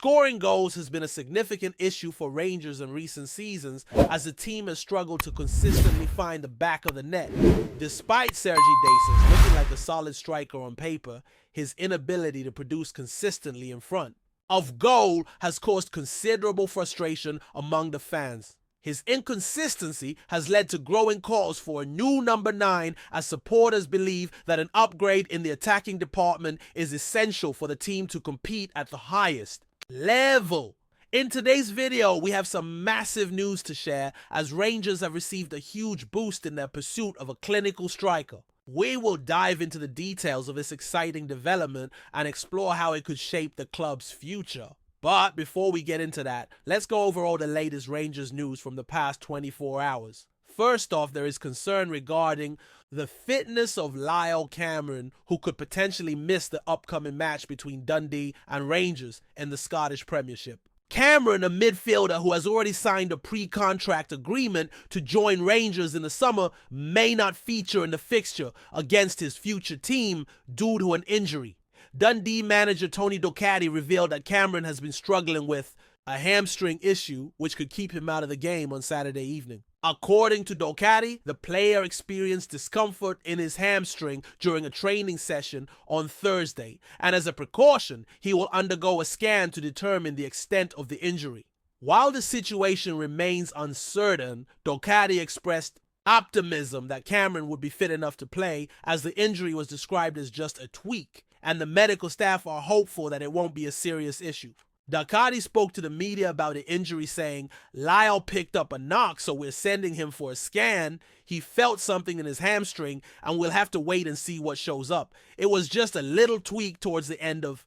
Scoring goals has been a significant issue for Rangers in recent seasons as the team has struggled to consistently find the back of the net. Despite Sergi Dacers looking like a solid striker on paper, his inability to produce consistently in front of goal has caused considerable frustration among the fans. His inconsistency has led to growing calls for a new number 9 as supporters believe that an upgrade in the attacking department is essential for the team to compete at the highest level. In today's video, we have some massive news to share as Rangers have received a huge boost in their pursuit of a clinical striker. We will dive into the details of this exciting development and explore how it could shape the club's future. But before we get into that, let's go over all the latest Rangers news from the past 24 hours. First off, there is concern regarding the fitness of Lyle Cameron, who could potentially miss the upcoming match between Dundee and Rangers in the Scottish Premiership. Cameron, a midfielder who has already signed a pre-contract agreement to join Rangers in the summer, may not feature in the fixture against his future team due to an injury. Dundee manager Tony Docherty revealed that Cameron has been struggling with a hamstring issue which could keep him out of the game on Saturday evening. According to Docherty, the player experienced discomfort in his hamstring during a training session on Thursday, and as a precaution, he will undergo a scan to determine the extent of the injury. While the situation remains uncertain, Docherty expressed optimism that Cameron would be fit enough to play, as the injury was described as just a tweak, and the medical staff are hopeful that it won't be a serious issue. Docherty spoke to the media about the injury, saying, "Lyle picked up a knock, so we're sending him for a scan. He felt something in his hamstring, and we'll have to wait and see what shows up. It was just a little tweak towards the end of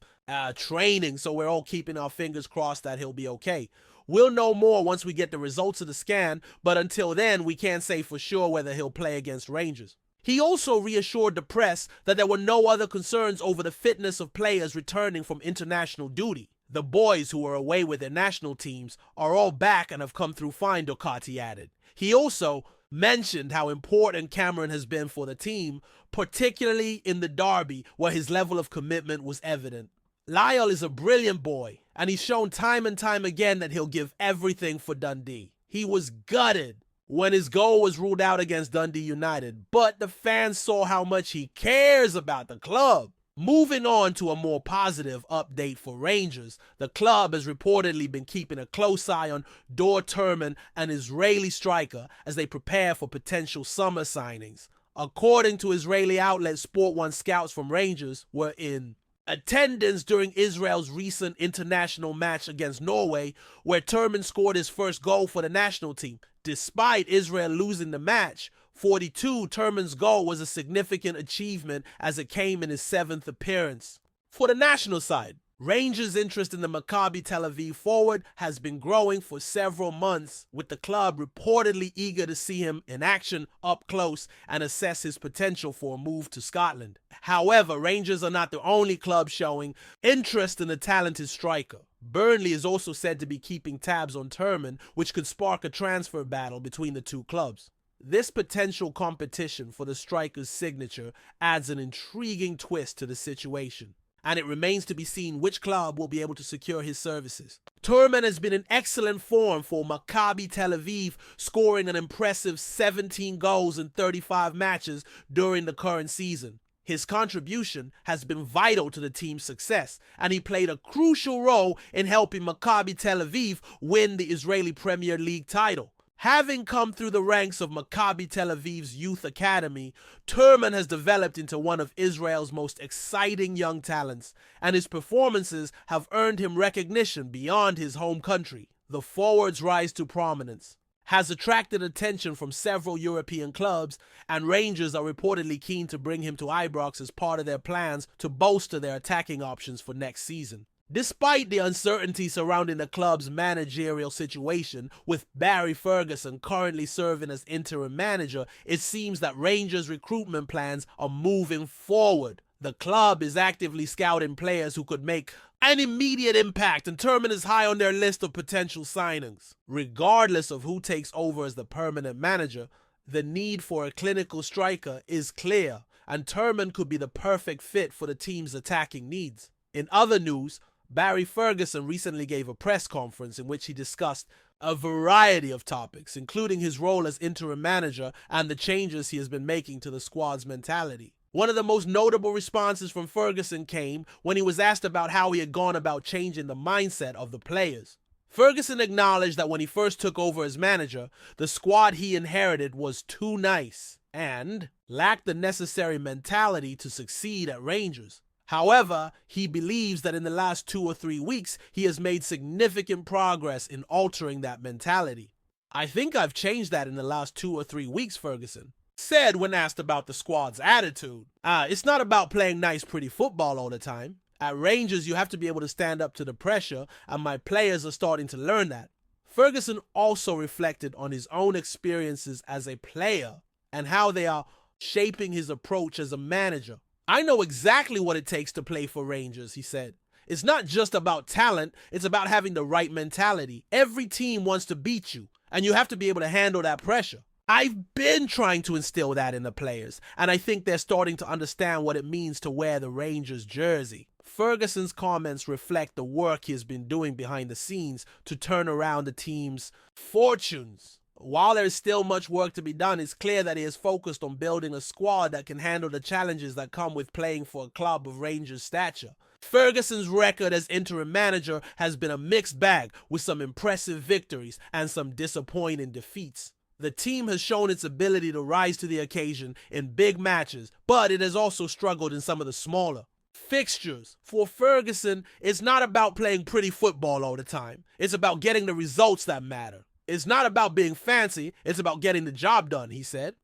training, so we're all keeping our fingers crossed that he'll be okay. We'll know more once we get the results of the scan, but until then, we can't say for sure whether he'll play against Rangers." He also reassured the press that there were no other concerns over the fitness of players returning from international duty. The boys who were away with their national teams are all back and have come through fine, Docherty added. He also mentioned how important Cameron has been for the team, particularly in the derby where his level of commitment was evident. Lyle is a brilliant boy, and he's shown time and time again that he'll give everything for Dundee. He was gutted when his goal was ruled out against Dundee United, but the fans saw how much he cares about the club. Moving on to a more positive update for Rangers, the club has reportedly been keeping a close eye on Docherty, an Israeli striker, as they prepare for potential summer signings. According to Israeli outlet Sport 1, scouts from Rangers were in attendance during Israel's recent international match against Norway, where Docherty scored his first goal for the national team. Despite Israel losing the match, 42, Docherty's goal was a significant achievement as it came in his 7th appearance. For the national side, Rangers' interest in the Maccabi Tel Aviv forward has been growing for several months, with the club reportedly eager to see him in action up close and assess his potential for a move to Scotland. However, Rangers are not the only club showing interest in the talented striker. Burnley is also said to be keeping tabs on Docherty, which could spark a transfer battle between the two clubs. This potential competition for the striker's signature adds an intriguing twist to the situation, and it remains to be seen which club will be able to secure his services. Docherty has been in excellent form for Maccabi Tel Aviv, scoring an impressive 17 goals in 35 matches during the current season. His contribution has been vital to the team's success, and he played a crucial role in helping Maccabi Tel Aviv win the Israeli Premier League title. Having come through the ranks of Maccabi Tel Aviv's youth academy, Docherty has developed into one of Israel's most exciting young talents, and his performances have earned him recognition beyond his home country. The forward's rise to prominence has attracted attention from several European clubs, and Rangers are reportedly keen to bring him to Ibrox as part of their plans to bolster their attacking options for next season. Despite the uncertainty surrounding the club's managerial situation, with Barry Ferguson currently serving as interim manager, it seems that Rangers' recruitment plans are moving forward. The club is actively scouting players who could make an immediate impact, and Docherty is high on their list of potential signings. Regardless of who takes over as the permanent manager, the need for a clinical striker is clear, and Docherty could be the perfect fit for the team's attacking needs. In other news, Barry Ferguson recently gave a press conference in which he discussed a variety of topics, including his role as interim manager and the changes he has been making to the squad's mentality. One of the most notable responses from Ferguson came when he was asked about how he had gone about changing the mindset of the players. Ferguson acknowledged that when he first took over as manager, the squad he inherited was too nice and lacked the necessary mentality to succeed at Rangers. However, he believes that in the last 2 or 3 weeks, he has made significant progress in altering that mentality. "I think I've changed that in the last 2 or 3 weeks, Ferguson said when asked about the squad's attitude. It's not about playing nice, pretty football all the time. At Rangers, you have to be able to stand up to the pressure, and my players are starting to learn that." Ferguson also reflected on his own experiences as a player and how they are shaping his approach as a manager. "I know exactly what it takes to play for Rangers," he said. "It's not just about talent, it's about having the right mentality. Every team wants to beat you, and you have to be able to handle that pressure. I've been trying to instill that in the players, and I think they're starting to understand what it means to wear the Rangers jersey." Ferguson's comments reflect the work he has been doing behind the scenes to turn around the team's fortunes. While there is still much work to be done, it's clear that he is focused on building a squad that can handle the challenges that come with playing for a club of Rangers' stature. Ferguson's record as interim manager has been a mixed bag, with some impressive victories and some disappointing defeats. The team has shown its ability to rise to the occasion in big matches, but it has also struggled in some of the smaller fixtures. For Ferguson, it's not about playing pretty football all the time. It's about getting the results that matter. "It's not about being fancy, it's about getting the job done," he said.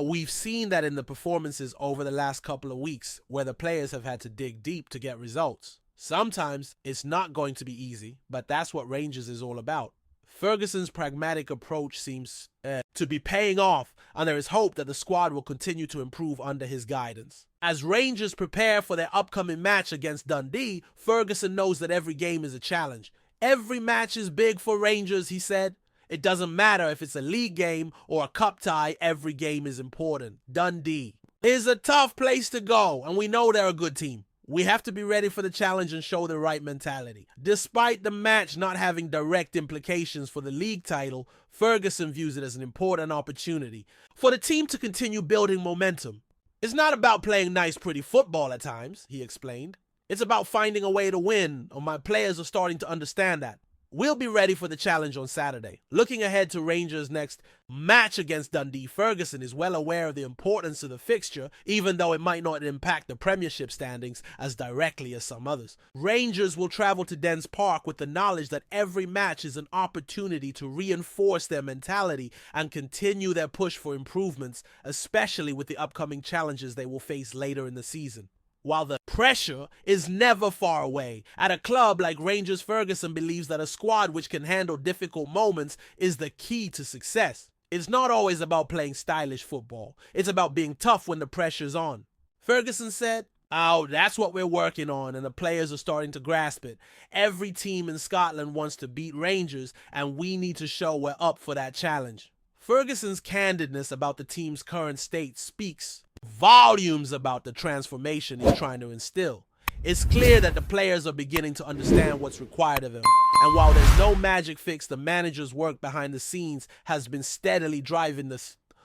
We've seen that in the performances over the last couple of weeks, where the players have had to dig deep to get results. Sometimes it's not going to be easy, but that's what Rangers is all about. Ferguson's pragmatic approach seems to be paying off, and there is hope that the squad will continue to improve under his guidance. As Rangers prepare for their upcoming match against Dundee, Ferguson knows that every game is a challenge. "Every match is big for Rangers," he said. "It doesn't matter if it's a league game or a cup tie, every game is important." Dundee is a tough place to go, and we know they're a good team. "We have to be ready for the challenge and show the right mentality." Despite the match not having direct implications for the league title, Ferguson views it as an important opportunity for the team to continue building momentum. "It's not about playing nice, pretty football at times," he explained. "It's about finding a way to win, and my players are starting to understand that. We'll be ready for the challenge on Saturday." Looking ahead to Rangers' next match against Dundee, Ferguson is well aware of the importance of the fixture, even though it might not impact the Premiership standings as directly as some others. Rangers will travel to Dens Park with the knowledge that every match is an opportunity to reinforce their mentality and continue their push for improvements, especially with the upcoming challenges they will face later in the season. While the pressure is never far away, at a club like Rangers, Ferguson believes that a squad which can handle difficult moments is the key to success. It's not always about playing stylish football. It's about being tough when the pressure's on. Ferguson said, that's what we're working on, and the players are starting to grasp it. Every team in Scotland wants to beat Rangers, and we need to show we're up for that challenge." Ferguson's candidness about the team's current state speaks volumes about the transformation he's trying to instill. It's clear that the players are beginning to understand what's required of them, and while there's no magic fix, the manager's work behind the scenes has been steadily driving the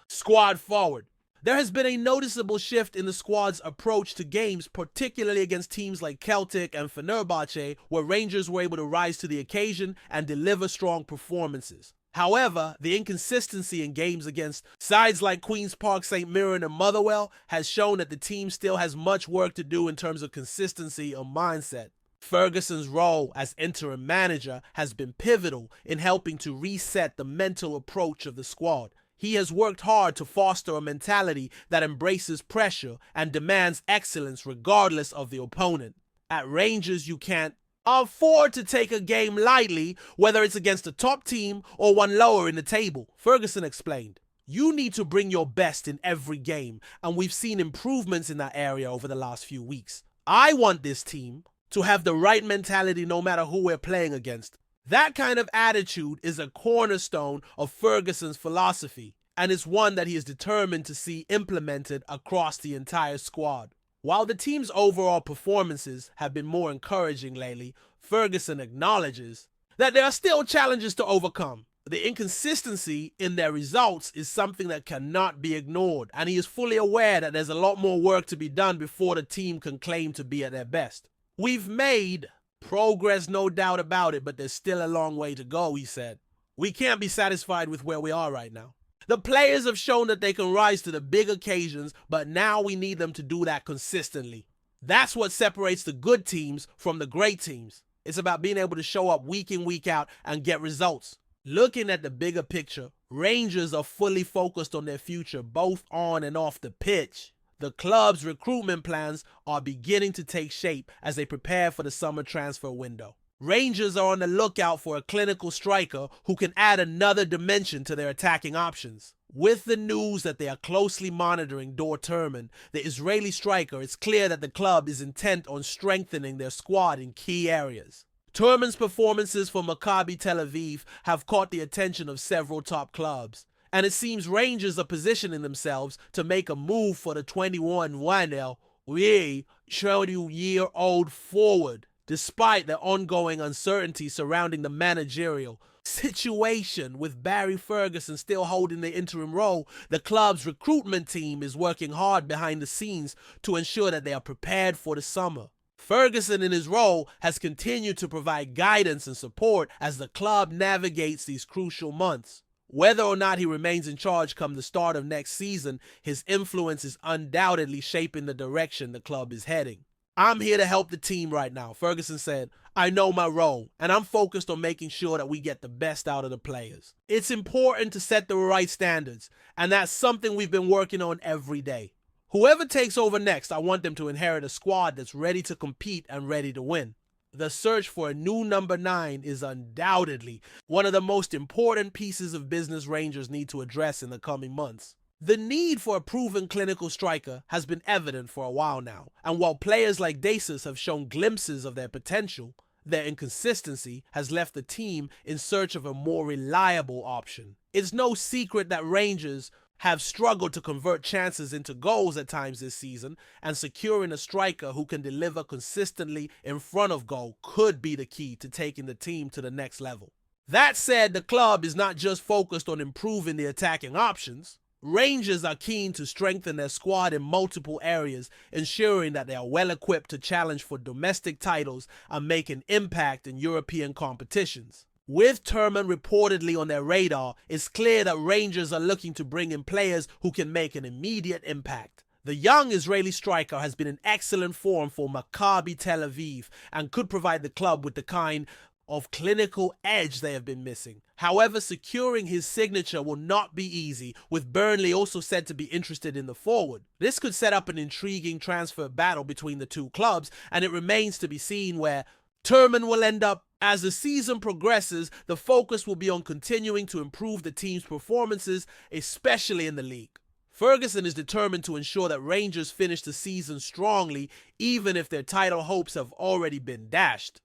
squad forward. There has been a noticeable shift in the squad's approach to games, particularly against teams like Celtic and Fenerbahce, where Rangers were able to rise to the occasion and deliver strong performances. However, the inconsistency in games against sides like Queen's Park, St. Mirren, and Motherwell has shown that the team still has much work to do in terms of consistency and mindset. Ferguson's role as interim manager has been pivotal in helping to reset the mental approach of the squad. He has worked hard to foster a mentality that embraces pressure and demands excellence regardless of the opponent. At Rangers, you can't afford to take a game lightly, whether it's against a top team or one lower in the table, Ferguson explained. You need to bring your best in every game, and we've seen improvements in that area over the last few weeks. I want this team to have the right mentality no matter who we're playing against. That kind of attitude is a cornerstone of Ferguson's philosophy, and it's one that he is determined to see implemented across the entire squad. While the team's overall performances have been more encouraging lately, Ferguson acknowledges that there are still challenges to overcome. The inconsistency in their results is something that cannot be ignored, and he is fully aware that there's a lot more work to be done before the team can claim to be at their best. We've made progress, no doubt about it, but there's still a long way to go, he said. We can't be satisfied with where we are right now. The players have shown that they can rise to the big occasions, but now we need them to do that consistently. That's what separates the good teams from the great teams. It's about being able to show up week in, week out and get results. Looking at the bigger picture, Rangers are fully focused on their future, both on and off the pitch. The club's recruitment plans are beginning to take shape as they prepare for the summer transfer window. Rangers are on the lookout for a clinical striker who can add another dimension to their attacking options. With the news that they are closely monitoring Docherty, the Israeli striker, it's clear that the club is intent on strengthening their squad in key areas. Turman's performances for Maccabi Tel Aviv have caught the attention of several top clubs, and it seems Rangers are positioning themselves to make a move for the 21-year-old forward. Despite the ongoing uncertainty surrounding the managerial situation, with Barry Ferguson still holding the interim role, the club's recruitment team is working hard behind the scenes to ensure that they are prepared for the summer. Ferguson, in his role, has continued to provide guidance and support as the club navigates these crucial months. Whether or not he remains in charge come the start of next season, his influence is undoubtedly shaping the direction the club is heading. I'm here to help the team right now, Ferguson said. I know my role, and I'm focused on making sure that we get the best out of the players. It's important to set the right standards, and that's something we've been working on every day. Whoever takes over next, I want them to inherit a squad that's ready to compete and ready to win. The search for a new number 9 is undoubtedly one of the most important pieces of business Rangers need to address in the coming months. The need for a proven clinical striker has been evident for a while now, and while players like Docherty have shown glimpses of their potential, their inconsistency has left the team in search of a more reliable option. It's no secret that Rangers have struggled to convert chances into goals at times this season, and securing a striker who can deliver consistently in front of goal could be the key to taking the team to the next level. That said, the club is not just focused on improving the attacking options. Rangers are keen to strengthen their squad in multiple areas, ensuring that they are well equipped to challenge for domestic titles and make an impact in European competitions. With Turman reportedly on their radar, it's clear that Rangers are looking to bring in players who can make an immediate impact. The young Israeli striker has been in excellent form for Maccabi Tel Aviv and could provide the club with the kind of clinical edge they have been missing. However, securing his signature will not be easy, with Burnley also said to be interested in the forward. This could set up an intriguing transfer battle between the two clubs, and it remains to be seen where Turman will end up. As the season progresses, the focus will be on continuing to improve the team's performances, especially in the league. Ferguson is determined to ensure that Rangers finish the season strongly, even if their title hopes have already been dashed.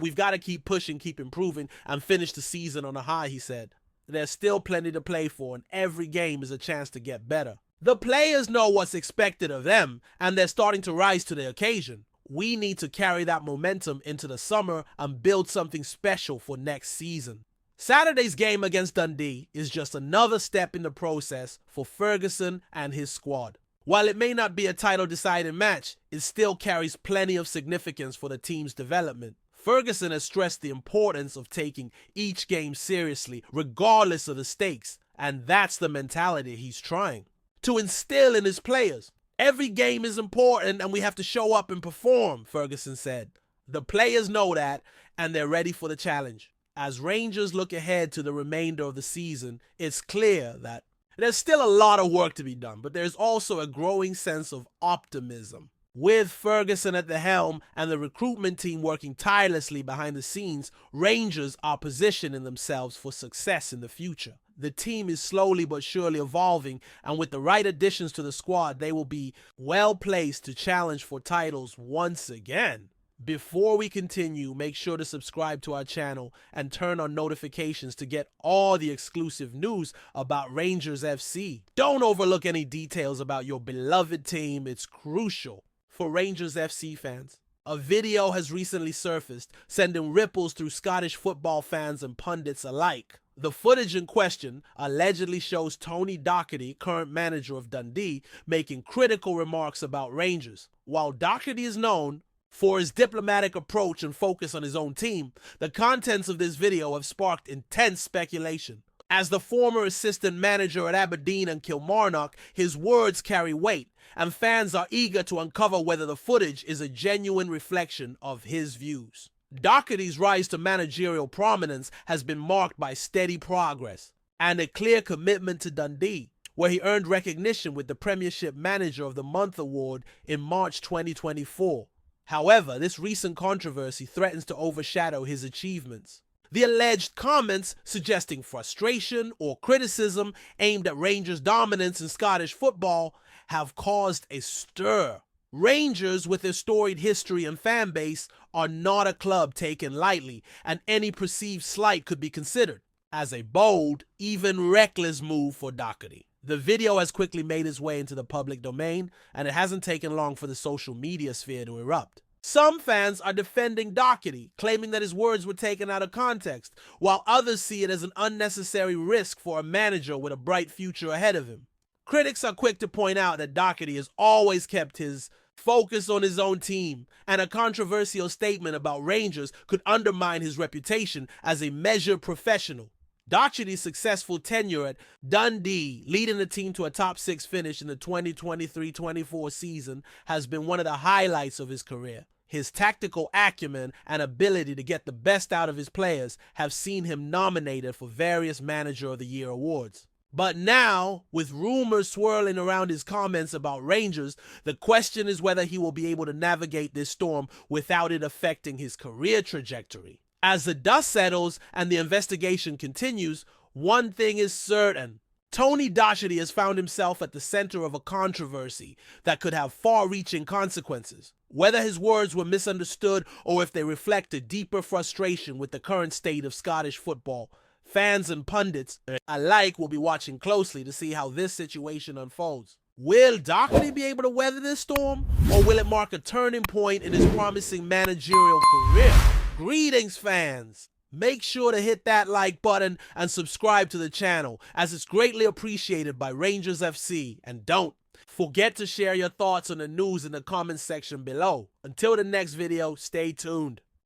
We've got to keep pushing, keep improving, and finish the season on a high, he said. There's still plenty to play for, and every game is a chance to get better. The players know what's expected of them, and they're starting to rise to the occasion. We need to carry that momentum into the summer and build something special for next season. Saturday's game against Dundee is just another step in the process for Ferguson and his squad. While it may not be a title-deciding match, it still carries plenty of significance for the team's development. Ferguson has stressed the importance of taking each game seriously, regardless of the stakes, and that's the mentality he's trying to instill in his players. Every game is important and we have to show up and perform, Ferguson said. The players know that and they're ready for the challenge. As Rangers look ahead to the remainder of the season, it's clear that there's still a lot of work to be done, but there's also a growing sense of optimism. With Ferguson at the helm and the recruitment team working tirelessly behind the scenes, Rangers are positioning themselves for success in the future. The team is slowly but surely evolving, and with the right additions to the squad, they will be well placed to challenge for titles once again. Before we continue, make sure to subscribe to our channel and turn on notifications to get all the exclusive news about Rangers FC. Don't overlook any details about your beloved team. It's crucial for Rangers FC fans. A video has recently surfaced, sending ripples through Scottish football fans and pundits alike. The footage in question allegedly shows Tony Docherty, current manager of Dundee, making critical remarks about Rangers. While Docherty is known for his diplomatic approach and focus on his own team, the contents of this video have sparked intense speculation. As the former assistant manager at Aberdeen and Kilmarnock, his words carry weight, and fans are eager to uncover whether the footage is a genuine reflection of his views. Docherty's rise to managerial prominence has been marked by steady progress and a clear commitment to Dundee, where he earned recognition with the Premiership Manager of the Month award in March 2024. However, this recent controversy threatens to overshadow his achievements. The alleged comments suggesting frustration or criticism aimed at Rangers' dominance in Scottish football have caused a stir. Rangers, with their storied history and fan base, are not a club taken lightly, and any perceived slight could be considered as a bold, even reckless move for Docherty. The video has quickly made its way into the public domain, and it hasn't taken long for the social media sphere to erupt. Some fans are defending Docherty, claiming that his words were taken out of context, while others see it as an unnecessary risk for a manager with a bright future ahead of him. Critics are quick to point out that Docherty has always kept his focus on his own team, and a controversial statement about Rangers could undermine his reputation as a measured professional. Docherty's successful tenure at Dundee, leading the team to a top 6 finish in the 2023-24 season, has been one of the highlights of his career. His tactical acumen and ability to get the best out of his players have seen him nominated for various Manager of the Year awards. But now, with rumors swirling around his comments about Rangers, the question is whether he will be able to navigate this storm without it affecting his career trajectory. As the dust settles and the investigation continues, one thing is certain. Tony Docherty has found himself at the center of a controversy that could have far-reaching consequences. Whether his words were misunderstood or if they reflect a deeper frustration with the current state of Scottish football, fans and pundits alike will be watching closely to see how this situation unfolds. Will Docherty be able to weather this storm, or will it mark a turning point in his promising managerial career? Greetings, fans! Make sure to hit that like button and subscribe to the channel, as it's greatly appreciated by Rangers FC. And don't forget to share your thoughts on the news in the comments section below. Until the next video, stay tuned.